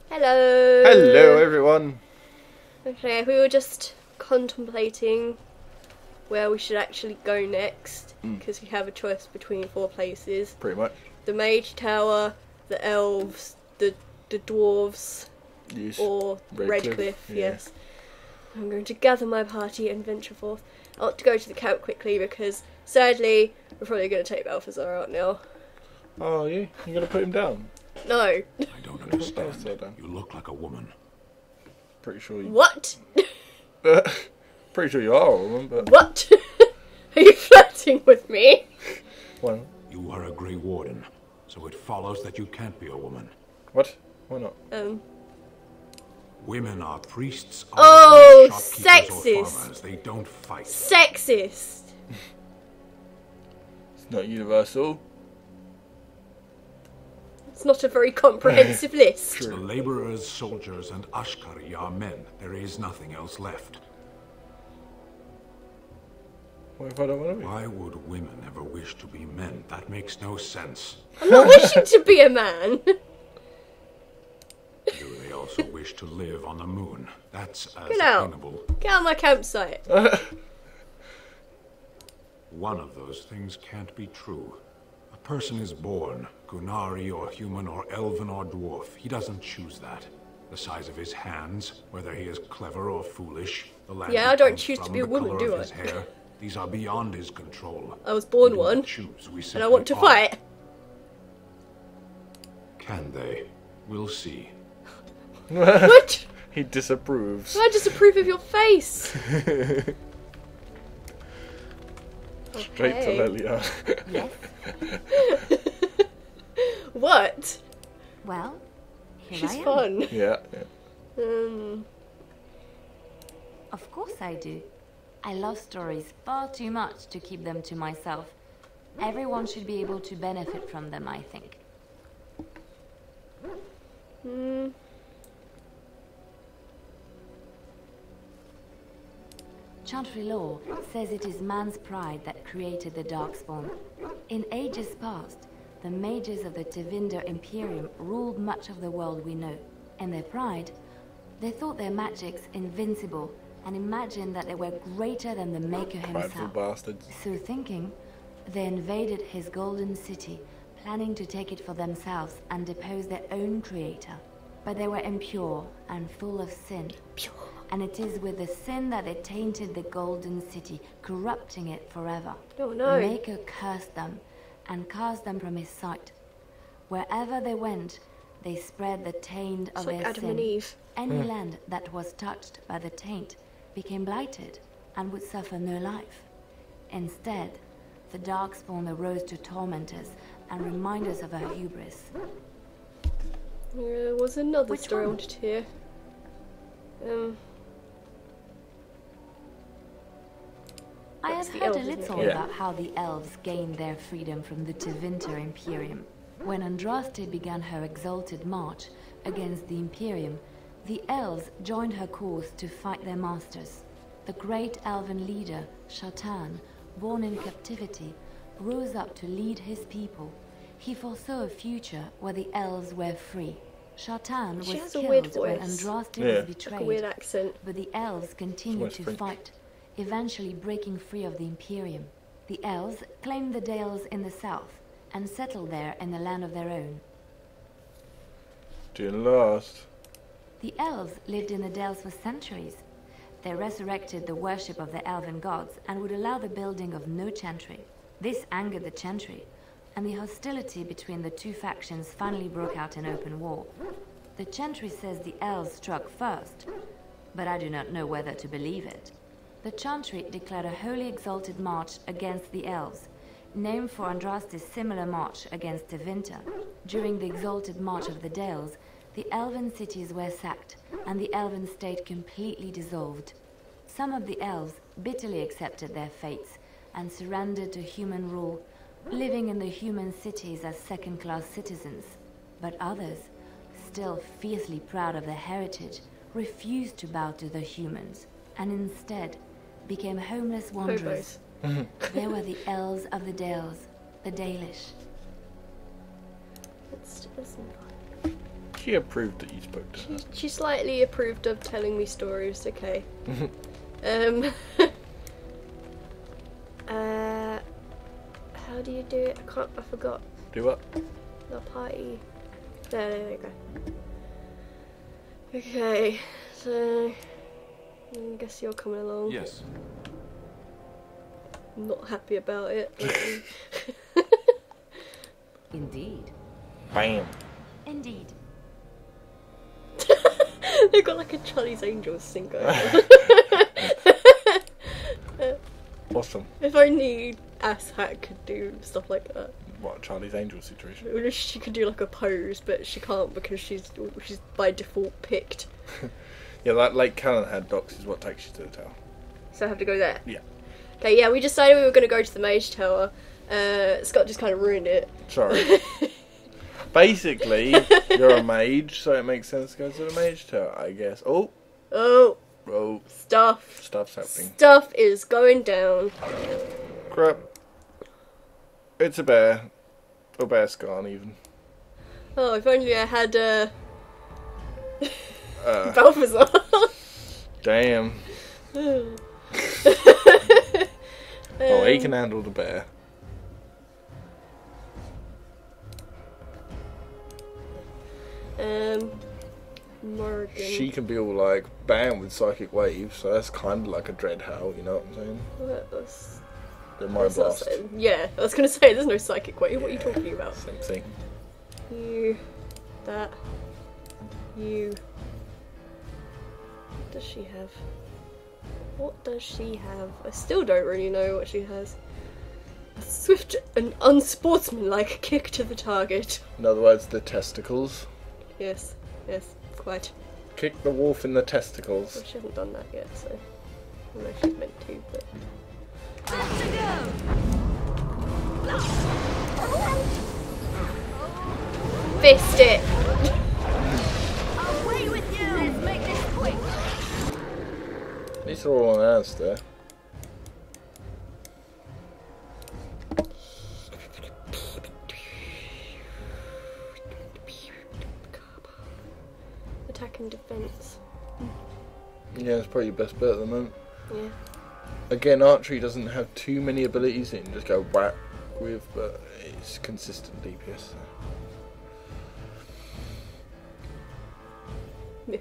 Hello! Hello everyone! Okay, we were just contemplating where we should actually go next, because we have a choice between 4 places. Pretty much. The Mage Tower, the Elves, the Dwarves, Yes. or Redcliffe, yeah. yes. I'm going to gather my party and venture forth. I want to go to the camp quickly because, sadly, we're probably going to take Balthazar out now. Oh, you gonna put him down? No. I don't understand. Balthazar down. You look like a woman. Pretty sure you... What? Pretty sure you are a woman, but... What? Are you flirting with me? Well... You are a Grey Warden, so it follows that you can't be a woman. What? Why not? Women are priests, Oh, shopkeepers, or sexist. farmers. They don't fight. Sexist. It's not universal. It's not a very comprehensive list. The laborers, soldiers, and Ashkari are men. There is nothing else left. What if I don't want to be? Why would women ever wish to be men? That makes no sense. I'm not wishing to be a man. Do they also wish to live on the moon? That's as Get out. attainable. Get out of my campsite. One of those things can't be true. A person is born, Gunari or human or elven or dwarf. He doesn't choose that. The size of his hands, whether he is clever or foolish, the land Yeah, he I don't comes choose to from, be a the woman, color do of I? his hair, these are beyond his control. I was born We do one, not choose, we and I want to simply are. fight. Can they? We'll see. What? He disapproves. I disapprove of your face. Straight to Lelia. Yes. What? Well, here She's I am. fun. Yeah. Of course I do. I love stories far too much to keep them to myself. Everyone should be able to benefit from them, I think. Chantry law says it is man's pride that created the Darkspawn. In ages past, the mages of the Tevinder Imperium ruled much of the world we know. In their pride, they thought their magics invincible and imagined that they were greater than the Maker Prideful himself. bastards. So thinking, they invaded his golden city, planning to take it for themselves and depose their own creator. But they were impure and full of sin. And it is with the sin that they tainted the golden city, corrupting it forever. Oh no. The Maker cursed them and cast them from his sight. Wherever they went, they spread the taint It's of like their Adam sin. and Eve. Any land that was touched by the taint became blighted and would suffer no life. Instead, the Darkspawn arose to torment us and remind us of our hubris. There was another Which story I one? wanted to hear. I That's have the heard a elves, isn't it? little Yeah. about how the elves gained their freedom from the Tevinter Imperium. When Andraste began her exalted march against the Imperium, the elves joined her cause to fight their masters. The great elven leader, Shatan, born in captivity, rose up to lead his people. He foresaw a future where the elves were free. Shatan She was has a weird killed when voice. Andraste Yeah. was Like a betrayed. weird accent. But the elves continued Almost to French. fight, eventually breaking free of the Imperium. The elves claimed the Dales in the south and settled there in the land of their own. Didn't last. The elves lived in the Dales for centuries. They resurrected the worship of the elven gods and would allow the building of no chantry. This angered the chantry, and the hostility between the two factions finally broke out in open war. The chantry says the elves struck first, but I do not know whether to believe it. The chantry declared a wholly exalted march against the elves, named for Andraste's similar march against Tevinter. During the exalted march of the Dales, the elven cities were sacked, and the elven state completely dissolved. Some of the elves bitterly accepted their fates and surrendered to human rule, living in the human cities as second-class citizens. But others, still fiercely proud of their heritage, refused to bow to the humans, and instead became homeless wanderers. Hobos. They were the elves of the Dales, the Dalish. Let's listen. She approved that you spoke to her. She slightly approved of telling me stories. Okay. How do you do it? I forgot. Do what? The party. There you go. Okay, so I guess you're coming along. Yes. I'm not happy about it. Indeed. Bam. Indeed. They've got like a Charlie's Angels thing going on. Awesome. If only Asshat could do stuff like that. What, Charlie's Angel situation? Or if she could do like a pose, but she can't because she's by default picked. Yeah, like Lake Calenhad docks is what takes you to the tower. So I have to go there. Yeah. Okay, yeah, we decided we were going to go to the Mage Tower. Scott just kind of ruined it. Sorry. Basically, you're a mage, so it makes sense to go to the Mage Tower, I guess. Oh. Oh. Oh. Stuff's happening. Stuff is going down. Crap. It's a bear. Or bear scan, even. Oh, if only I had, Balthazar. Damn. Oh, he can handle the bear. Morgan. She can be all like, bam, with psychic waves, so that's kind of like a dread howl, you know what I'm saying? The mind blast. Yeah, I was going to say, there's no psychic wave. What are you talking about? Same thing. You. That. You. What does she have? What does she have? I still don't really know what she has. A swift and unsportsmanlike kick to the target. In other words, the testicles. Yes, quite. Kick the wolf in the testicles. Well, she hasn't done that yet, so I don't know if she's meant to, but... Fist it! Away with you! Let's make this quick! These are all on ours there. Attack and defense. Yeah, it's probably your best bet at the moment. Yeah. Again, archery doesn't have too many abilities that you can just go whack with, but it's consistent DPS. So. Yeah.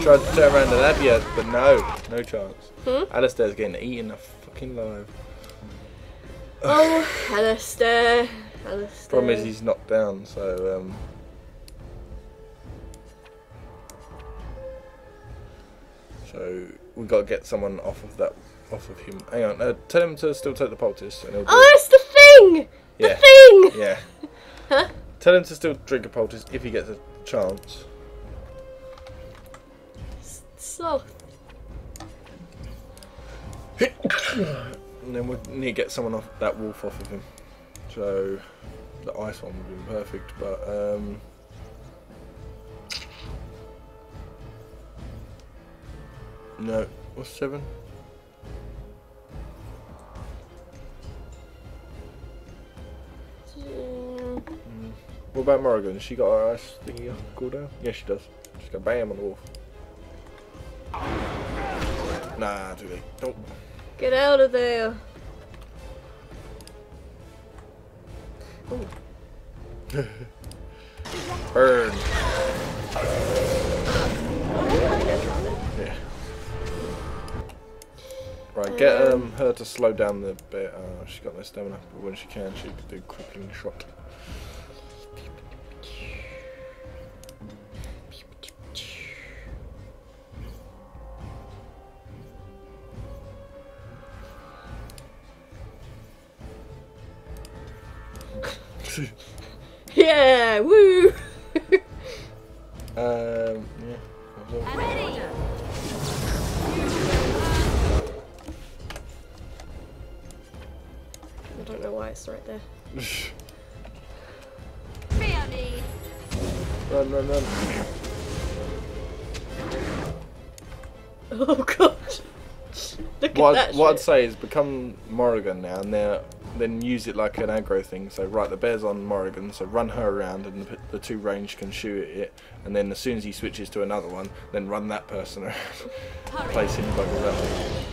Tried to turn around and have you, but no chance. Alistair's getting eaten fucking alive. Oh, Alistair. Problem is he's knocked down, so so we've got to get someone off of him. Hang on, tell him to still take the poultice. And oh, that's the thing! Yeah. The thing! Yeah. Huh? Tell him to still drink a poultice if he gets a chance. Sloth. And then we need to get someone off that wolf off of him. So the ice one would have been perfect, but no. What's 7? What about Morrigan? Has she got her ice thingy cooldown? Yeah, she does. Just go bam on the wolf. Nah, too late. Don't. Get out of there. Burn. Yeah. Right, get her to slow down the bit. She's got no stamina, but when she can, she can do crippling shot. Yeah, woo! Yeah. I'm ready! I don't know why it's right there. Peony! Run. Oh god. Look What, at that what I'd shit. say is become Morrigan now, and then use it like an aggro thing. So right, the bear's on Morrigan, so run her around, and the two range can shoot at it. And then as soon as he switches to another one, then run that person around, place him buggers that way.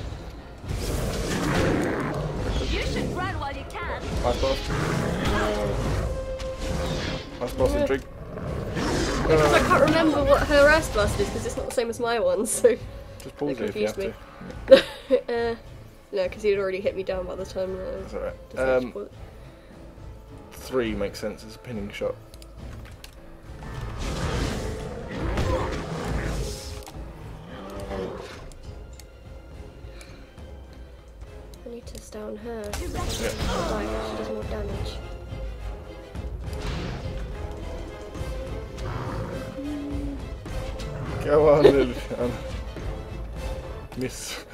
You should run while you can. Ice boss. Ice boss and drink. Because I can't remember what her ice blast is because it's not the same as my one, so Just pause that it if you have confused to. me. No, because he'd already hit me down by the time. That's alright. Just have to pause it. 3 makes sense as a pinning shot. I need to stay on her. Yeah. Like, she does more damage. Go on, Lilian. Miss.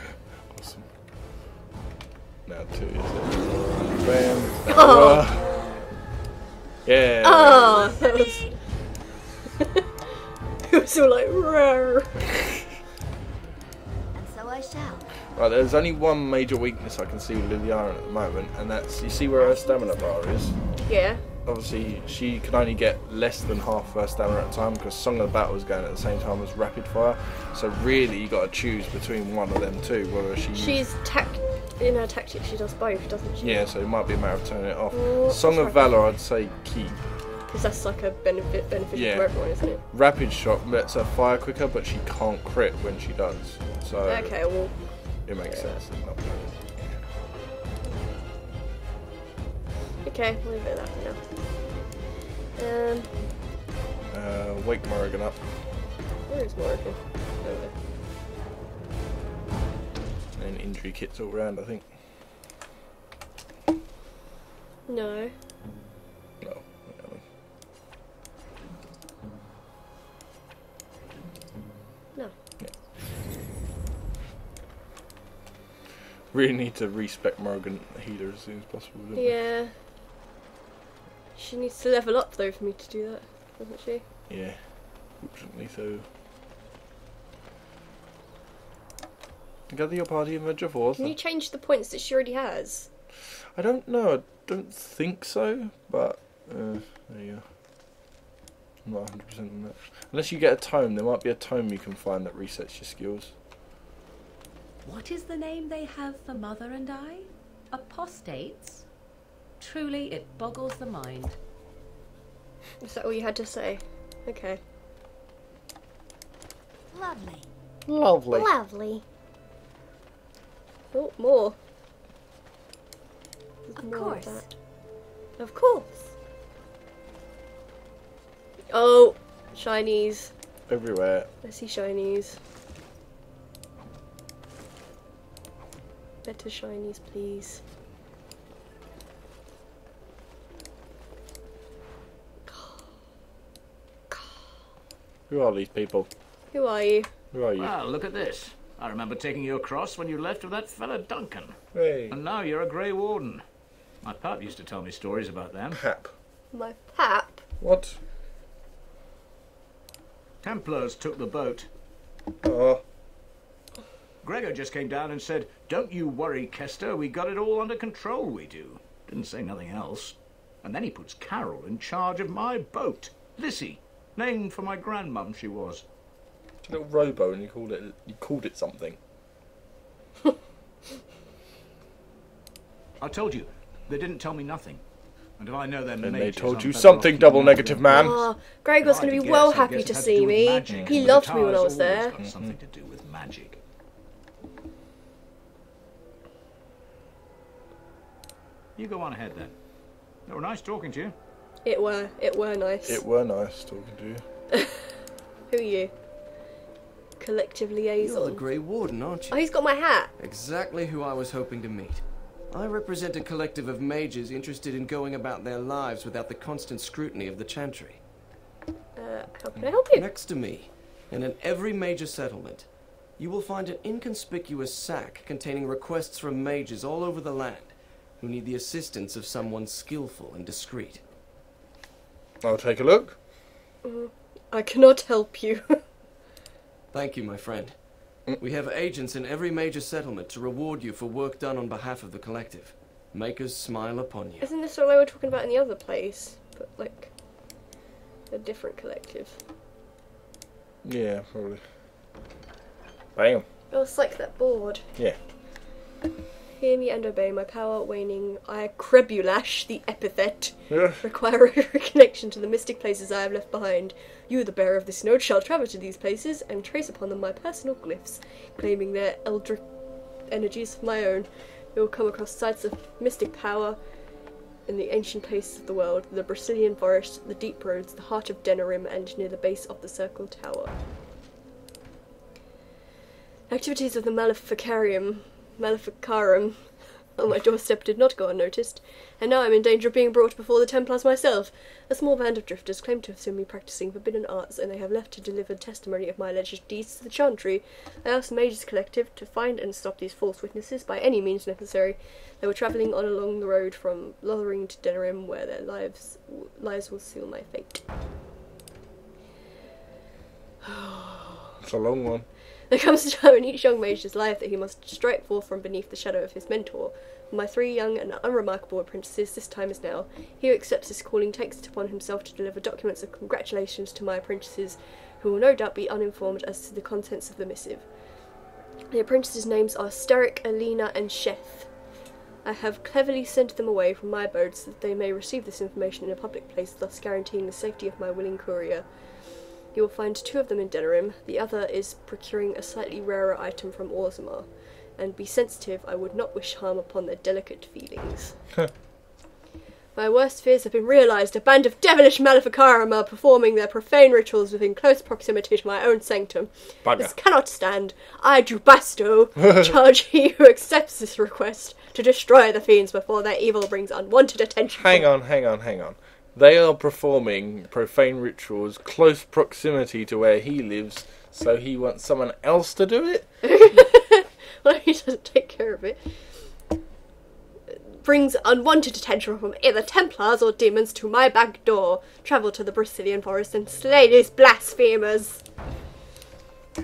Awesome. Now 2 is it? Bam. Oh. Yeah. Oh, that was. It was all like rare. And so I shall. Right, there's only one major weakness I can see with Liliana at the moment, and that's, you see where her stamina bar is? Yeah. Obviously, she can only get less than half her stamina at a time because Song of the Battle is going at the same time as Rapid Fire. So really, you got to choose between one of them two. Whether She's in her tactic. She does both, doesn't she? yeah, so it might be a matter of turning it off. Oh, Song that's of right. Valor, I'd say keep. Because that's like a beneficial Yeah. for everyone, isn't it? Rapid Shot lets her fire quicker, but she can't crit when she does. So Okay, well, it makes sense. to not play it. okay, we'll leave it at that for now. Wake Morrigan up. Where is Morrigan? Over. And injury kits all round, I think. No. No. No. Really need to respec Morrigan healer as soon as possible. Don't we? Yeah. She needs to level up though for me to do that, doesn't she? Yeah. Fortunately, so. Gather your party and venture forth. Can you change the points that she already has? I don't know. I don't think so, but there you go. I'm not 100% on that. Unless you get a tome, there might be a tome you can find that resets your skills. What is the name they have for Mother and I? Apostates? Truly, it boggles the mind. Is that all you had to say? Okay. Lovely. Lovely. Lovely. Oh, more. There's Of more course. that. Of course. Oh, shinies. Everywhere. I see shinies. Better shinies, please. Who are these people? Who are you? Who are you? Well, look at this. I remember taking you across when you left with that fella Duncan. Hey. And now you're a Grey Warden. My pap used to tell me stories about them. Hap. My pap. What? Templars took the boat. Oh. Gregor just came down and said, "Don't you worry, Kester, we got it all under control, we do." Didn't say nothing else. And then he puts Carol in charge of my boat. Lissy, named for my grandmum she was. It's a little robo, and you called it something. I told you, they didn't tell me nothing. And if I know them And they mages, told I'm you better something, off double keeping negative them. man. Oh, Greg was If I going to had be to well guess, I happy guess to it had see do with me. magic, He and loved the me when I tower's was there. always got something to do with magic. You go on ahead then. It were nice talking to you. It were nice. It were nice talking to you. Who are you? Collective liaison. You're the Grey Warden, aren't Oh, you? he's got my hat. Exactly who I was hoping to meet. I represent a collective of mages interested in going about their lives without the constant scrutiny of the Chantry. How can I help you? Next to me, and in every major settlement, you will find an inconspicuous sack containing requests from mages all over the land who need the assistance of someone skillful and discreet. I'll take a look. I cannot help you. Thank you, my friend. We have agents in every major settlement to reward you for work done on behalf of the collective. Makers smile upon you. Isn't this what we were talking about in the other place? But, like, a different collective. Yeah, probably. Bam. Oh, it's like that board. Yeah. Hear me and obey, my power waning. I Crebulash, the epithet, Yeah. require a reconnection to the mystic places I have left behind. You, the bearer of this note, shall travel to these places and trace upon them my personal glyphs, claiming their eldritch energies of my own. You will come across sites of mystic power in the ancient places of the world, the Brazilian forest, the deep roads, the heart of Denerim, and near the base of the Circle Tower. Activities of the Maleficarum on my doorstep did not go unnoticed, and now I'm in danger of being brought before the Templars myself. A small band of drifters claim to have seen me practicing forbidden arts, and they have left to deliver testimony of my alleged deeds to the Chantry. I asked the Mages Collective to find and stop these false witnesses by any means necessary. They were travelling on along the road from Lothering to Denerim, where their lives will seal my fate. It's a long one. There comes a time in each young mage's life that he must strike forth from beneath the shadow of his mentor. For my 3 young and unremarkable apprentices, this time is now. He who accepts his calling takes it upon himself to deliver documents of congratulations to my apprentices, who will no doubt be uninformed as to the contents of the missive. The apprentices' names are Steric, Alina, and Sheth. I have cleverly sent them away from my abode so that they may receive this information in a public place, thus guaranteeing the safety of my willing courier. You will find 2 of them in Denerim. The other is procuring a slightly rarer item from Orzammar. And be sensitive, I would not wish harm upon their delicate feelings. My worst fears have been realised. A band of devilish Maleficarum are performing their profane rituals within close proximity to my own sanctum. Bugger. This cannot stand. I, Jubasto, charge he who accepts this request to destroy the fiends before their evil brings unwanted attention. Hang on. They are performing profane rituals close proximity to where he lives, so he wants someone else to do it? Well, he doesn't take care of it. Brings unwanted attention from either Templars or demons to my back door. Travel to the Brazilian forest and slay these blasphemers.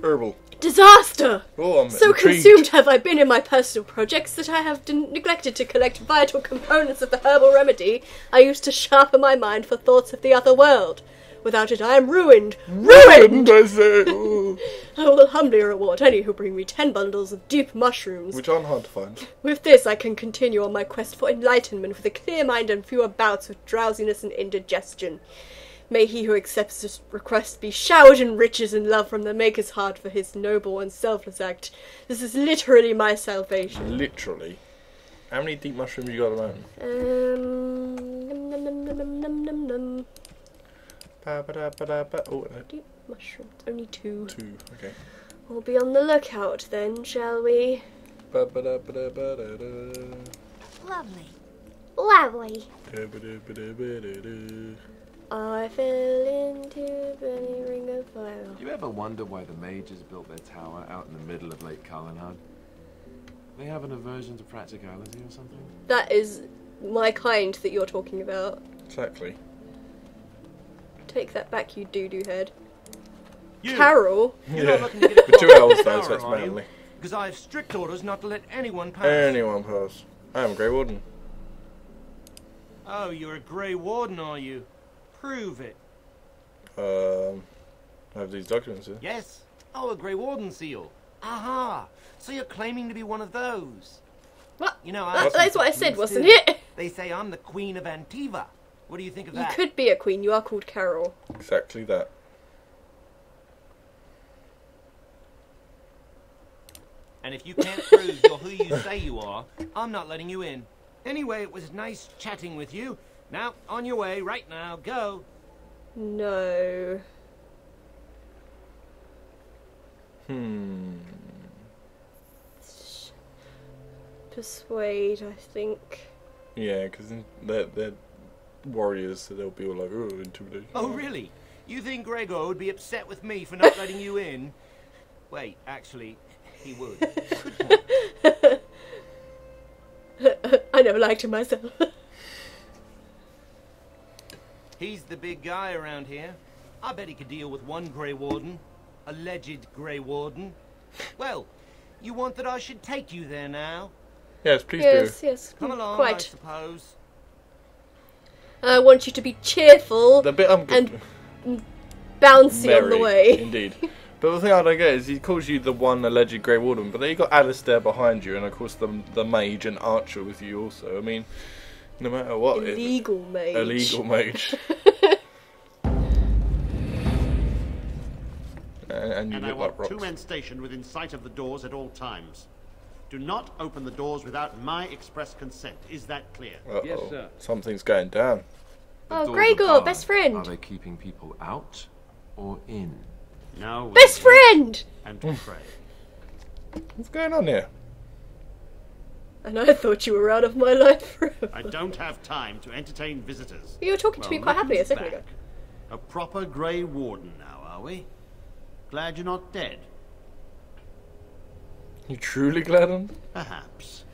Herbal. Disaster! Oh, I'm So intrigued. consumed have I been in my personal projects that I have neglected to collect vital components of the herbal remedy I used to sharpen my mind for thoughts of the other world. Without it I am ruined. Ruined! I say. Ooh. I will humbly reward any who bring me 10 bundles of deep mushrooms. Which aren't hard to find. With this I can continue on my quest for enlightenment with a clear mind and fewer bouts of drowsiness and indigestion. May he who accepts this request be showered in riches and love from the Maker's heart for his noble and selfless act. This is literally my salvation. Literally. How many deep mushrooms you got at the moment? Num. Ba-ba-da-ba-da-ba. Oh, no. Deep mushrooms, only 2. 2. Okay. We'll be on the lookout then, shall we? Ba-ba-da-ba-da-ba-da-da. Lovely. Lovely. Da-ba-da-ba-da-ba-da-da. I fell into a burning ring of fire. Do you ever wonder why the mages built their tower out in the middle of Lake Cullenhad? They have an aversion to practicality or something? That is my kind that you're talking about. Exactly. Take that back, you doo-doo head. You! Carol? You're Yeah. not looking to get For 2 hours though, tower, so it's are you? manly. Because I have strict orders not to let anyone pass. Anyone pass. I am a Grey Warden. Oh, you're a Grey Warden, are you? Prove it. I have these documents here. Yes. Oh, a Grey Warden seal. Aha! So you're claiming to be one of those. What? You know, That's what I said, wasn't too. it? They say I'm the Queen of Antiva. What do you think of You that? could be a queen, you are called Carol. Exactly that. And if you can't prove you're who you say you are, I'm not letting you in. Anyway, it was nice chatting with you. Now, on your way, right now, go. No. Persuade, I think. Yeah, because they're warriors, so they'll be all like, oh, intimidation. Oh, really? You think Gregor would be upset with me for not letting you in? Wait, actually, he would. I never liked him myself. He's the big guy around here. I bet he could deal with one Grey Warden. Alleged Grey Warden. Well, you want that I should take you there now? Yes, please Yes, do. yes, Come along, I quite. suppose. I want you to be cheerful The bit I'm and bouncy on the merry, way. indeed. But the thing I don't get is he calls you the one alleged Grey Warden, but then you got Alistair behind you, and of course the mage and archer with you also. I mean, no matter what, Illegal mage. Illegal mage. and you And I look want like 2 rocks. men stationed within sight of the doors at all times. Do not open the doors without my express consent. Is that clear? Uh-oh. Yes, sir. Something's going down. The Oh, doors Gregor, are barred. best friend. Are they keeping people out or in? Now we Best friend! and pray. What's going on here? And I thought you were out of my life forever. I don't have time to entertain visitors. You were talking to me quite happily a second ago. A proper Grey Warden now, are we? Glad you're not dead. You truly glad on? Perhaps.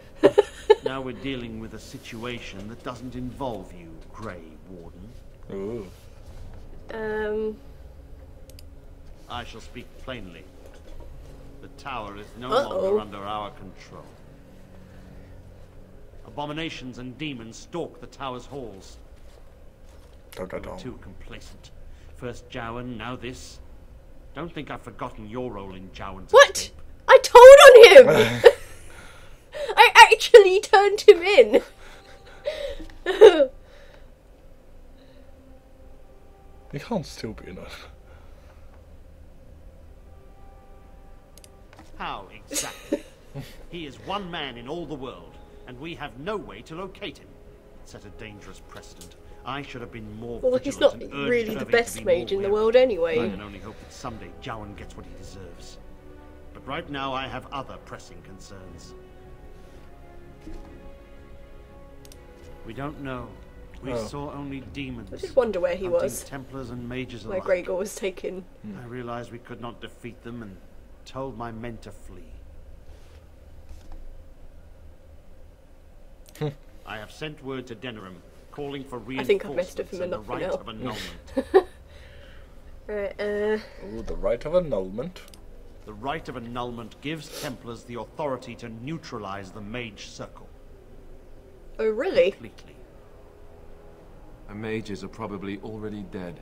Now we're dealing with a situation that doesn't involve you, Grey Warden. Ooh. I shall speak plainly. The tower is no Uh-oh. longer under our control. Abominations and demons stalk the tower's halls. Dun, dun, We're dun. too complacent. First Jowan, now this. Don't think I've forgotten your role in Jowan's What? escape. I told on him! I actually turned him in! He can't still be enough. How exactly? He is one man in all the world, and we have no way to locate him. Set a dangerous precedent. I should have been more Well, he's not vigilant and urged really the Irving to best be mage more in the wary. world anyway. I can only hope that someday Jowan gets what he deserves. But right now I have other pressing concerns. We don't know. We Oh. saw only demons. I did wonder where he hunting was. Templars and mages Where alike. Gregor was taken. I realized we could not defeat them and told my men to flee. I have sent word to Denerim, calling for I think I've reinforcements messed with him and the enough right now. of annulment. Right, Ooh, the right of annulment. The right of annulment gives Templars the authority to neutralize the mage circle oh really? completely. The mages are probably already dead.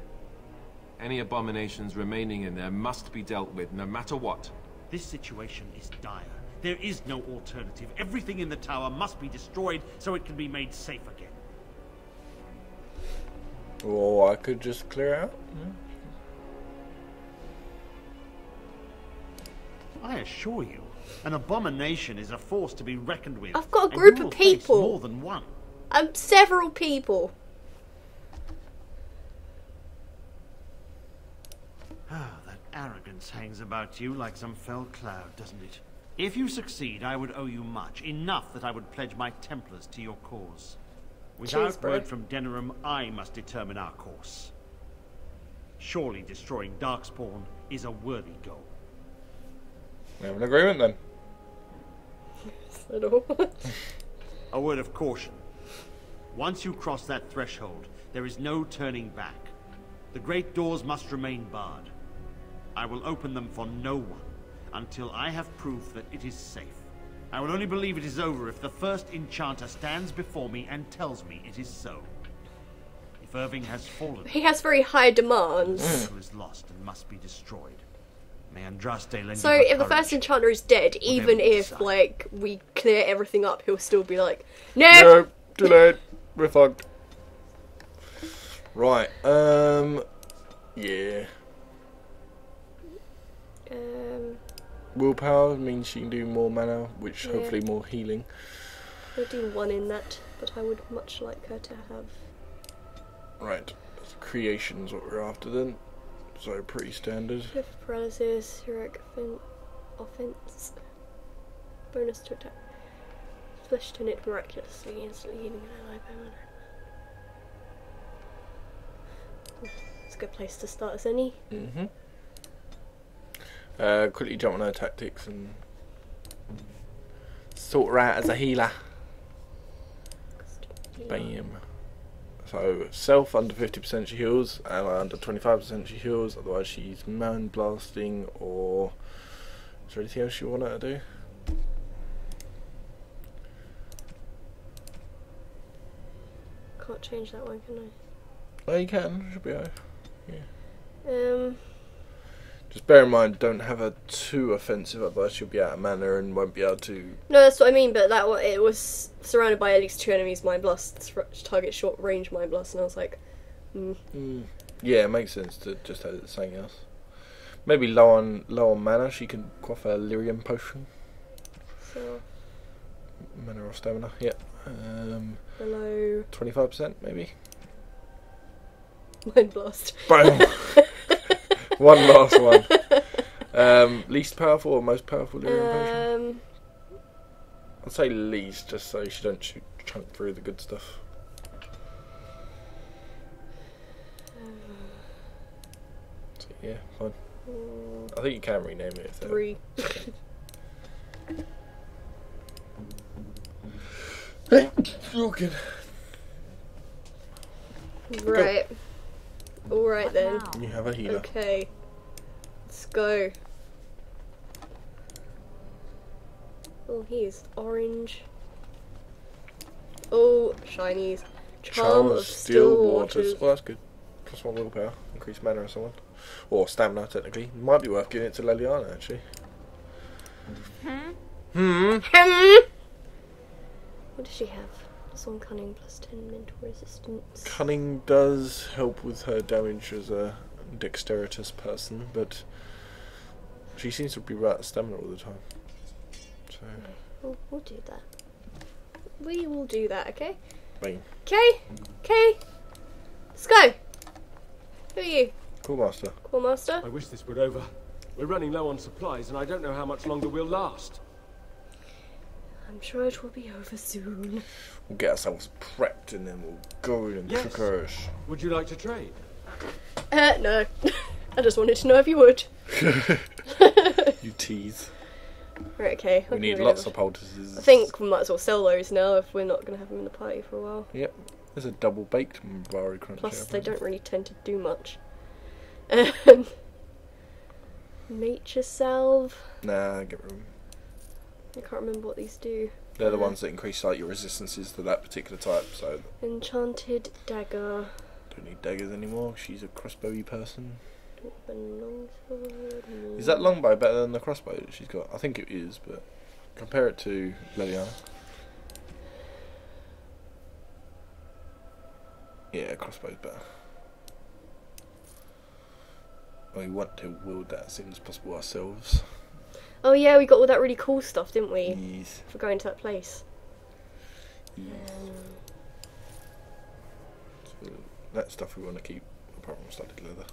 Any abominations remaining in there must be dealt with, no matter what. This situation is dire. There is no alternative. Everything in the tower must be destroyed so it can be made safe again. Or I could just clear out. I assure you, an abomination is a force to be reckoned with. I've got a and group you of will face people. More than one. Several people. Ah, that arrogance hangs about you like some fell cloud, doesn't it? If you succeed, I would owe you much. Enough that I would pledge my Templars to your cause. Without Cheers, bro. word from Denerim, I must determine our course. Surely destroying Darkspawn is a worthy goal. We have an agreement then. I know. A word of caution. Once you cross that threshold, there is no turning back. The great doors must remain barred. I will open them for no one until I have proof that it is safe. I will only believe it is over if the first enchanter stands before me and tells me it is so. If Irving has fallen, He has very high demands. the circle is lost and must be destroyed. May Andraste lend So you her if the courage. first enchanter is dead, even Whatever you if decide. like we clear everything up, he'll still be like, no. No, too late. We're fucked. Right. Yeah. Willpower means she can do more mana, which Yeah. hopefully more healing. We'll do one in that, but I would much like her to have. Right. Creation's what we're after then. So pretty standard. Swift paralysis, heroic offense, bonus to attack, flesh to knit miraculously, instantly healing an ally by It's a good place to start as any. Mm-hmm. Quickly jump on her tactics and sort her out as a healer. Bam. So self under 50% she heals, and under 25% she heals. Otherwise she's mound blasting or Is there anything else you want her to do? Can't change that one, can I? Oh, you can. Should be alright. Yeah. Just bear in mind, don't have her too offensive, otherwise she'll be out of mana and won't be able to... No, that's what I mean, but that one, it was surrounded by at least 2 enemies Mind Blast, target short range Mind Blast, and I was like, Yeah, it makes sense to just have it something else. Maybe low on mana, she can quaff a Lyrium potion. So... Mana or stamina, yeah. Below... 25% maybe? Mind Blast. Bam! One last one. Least powerful or most powerful Lyrium potion? I'd say least, just so she don't chunk through the good stuff. So, yeah, fine. I think you can rename it if 3. You're good. Right. Alright then. You have a healer. Okay. Let's go. Oh, he's orange. Oh, shinies. Charm of Still Waters. Well, that's good. +1 willpower. Increase mana or someone. Or stamina, technically. Might be worth giving it to Leliana, actually. What does she have? +1 cunning, +10 mental resistance. Cunning does help with her damage as a dexterous person, but she seems to be right at stamina all the time. So We'll do that. We will do that, okay? Bane. Okay? Okay? Let's go! Who are you? Cool master. Cool master? I wish this were over. We're running low on supplies, and I don't know how much longer we'll last. I'm sure it will be over soon. We'll get ourselves prepped and then we'll go in and cook ours. Would you like to trade? No. I just wanted to know if you would. You tease. Right, okay. We need lots of poultices. I think we might as well sell those now if we're not going to have them in the party for a while. Yep. There's a double baked Mbari crunch. Plus, they don't really tend to do much. Nature Salve. Nah, get rid of them. I can't remember what these do. They're the ones that increase like your resistances to that particular type, so... Enchanted Dagger. Don't need daggers anymore, she's a crossbowy person. Longsword. Is that longbow better than the crossbow that she's got? I think it is, but compare it to Leliana. Yeah, crossbow's better. We want to wield that as soon as possible ourselves. Oh yeah, we got all that really cool stuff, didn't we? Yes. For going to that place. Yes. So that stuff we want to keep, apart from studded leather.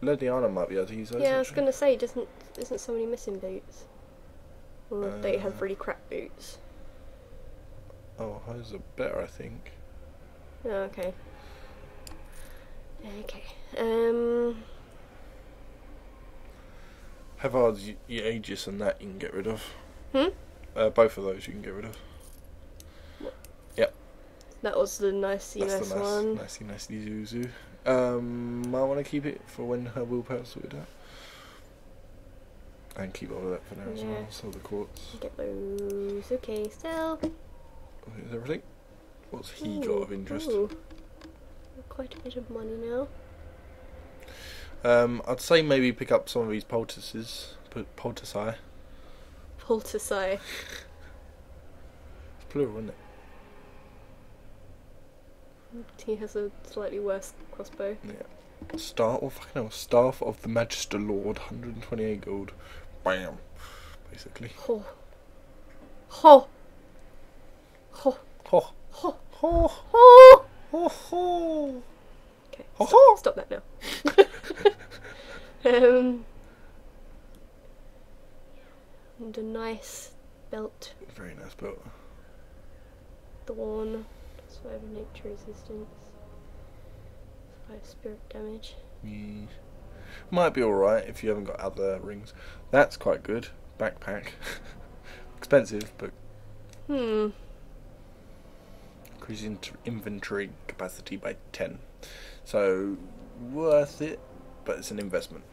Leliana might be able to use those. Yeah, I was going to say, isn't somebody missing boots? Or they have really crap boots. Oh, hers are better, I think. Oh, okay. Okay. Havard's Aegis and that you can get rid of. Both of those you can get rid of. What? Yep. That was the nicey That's nice the one. Nicey Zuzu. I want to keep it for when her willpower's sorted out. And keep all of that for now as well. So the quartz. Get those. Okay, still. Is everything? What's he got of interest? Ooh. Quite a bit of money now. I'd say maybe pick up some of these poultices. Poultici. Poultici. It's plural, isn't it? He has a slightly worse crossbow. Yeah. Staff of the Magister Lord, 128 gold. Bam. Basically. Ho. Ho. Ho. Ho. Ho. Ho. Ho. Ho. Ho. Okay, Ho. stop that now. And a nice belt. Very nice belt. Thorn. Survive nature resistance. Survive spirit damage. Yeah. Might be alright if you haven't got other rings. That's quite good. Backpack. Expensive, but... Increasing inventory capacity by 10. So, worth it, but it's an investment.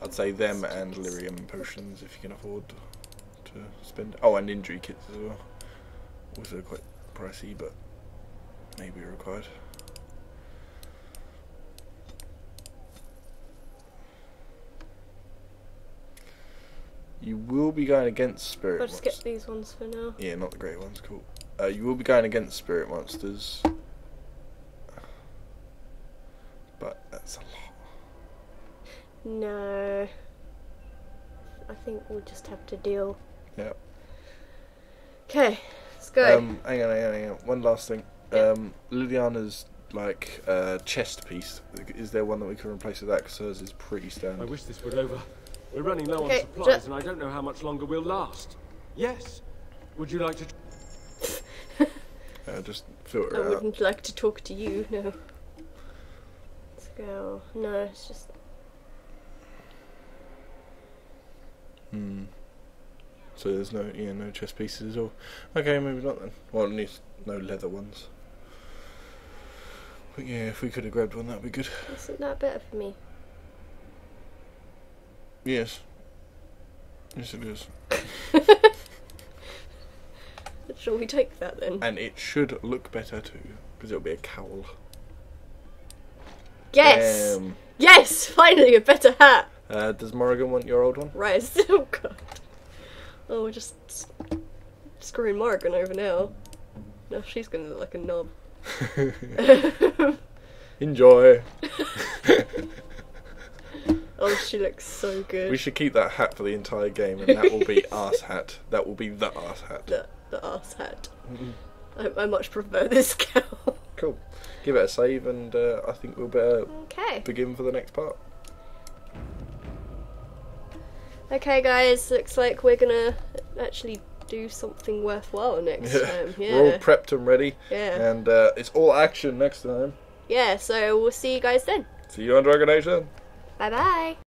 I'd say them and lyrium potions if you can afford to spend. Oh, and injury kits as well. Also quite pricey, but maybe required. You will be going against spirit I'll just monsters. get these ones for now. Yeah, not the great ones, cool. You will be going against spirit monsters. But that's a lot. No. I think we'll just have to deal. Yep. Okay, let's go. Hang on. One last thing. Yeah. Liliana's like chest piece. Is there one that we can replace with that? Because hers is pretty I standard. wish this were over. We're running low Okay, on supplies, and I don't know how much longer we'll last. Yes. Would you like to... Just filter I it out. wouldn't like to talk to you, no. Let's go. No, it's just... So there's no chest pieces at all. Okay, maybe not then. Well, at least no leather ones. But yeah, if we could have grabbed one, that'd be good. Isn't that better for me? Yes. Yes, it is. Shall we take that then? And it should look better too, because it'll be a cowl. Yes! Yes! Finally, a better hat! Does Morrigan want your old one? Right, oh god. Oh, we're just screwing Morrigan over now. Now she's gonna look like a knob. Enjoy. Oh, she looks so good. We should keep that hat for the entire game, and that will be arse hat. That will be the arse hat. The arse hat. I much prefer this cowl. Cool. Give it a save, and I think we'll better begin for the next part. Okay, guys, looks like we're gonna actually do something worthwhile next time. Yeah. We're all prepped and ready. Yeah. And it's all action next time. Yeah, so we'll see you guys then. See you on Dragon Nation. Bye bye.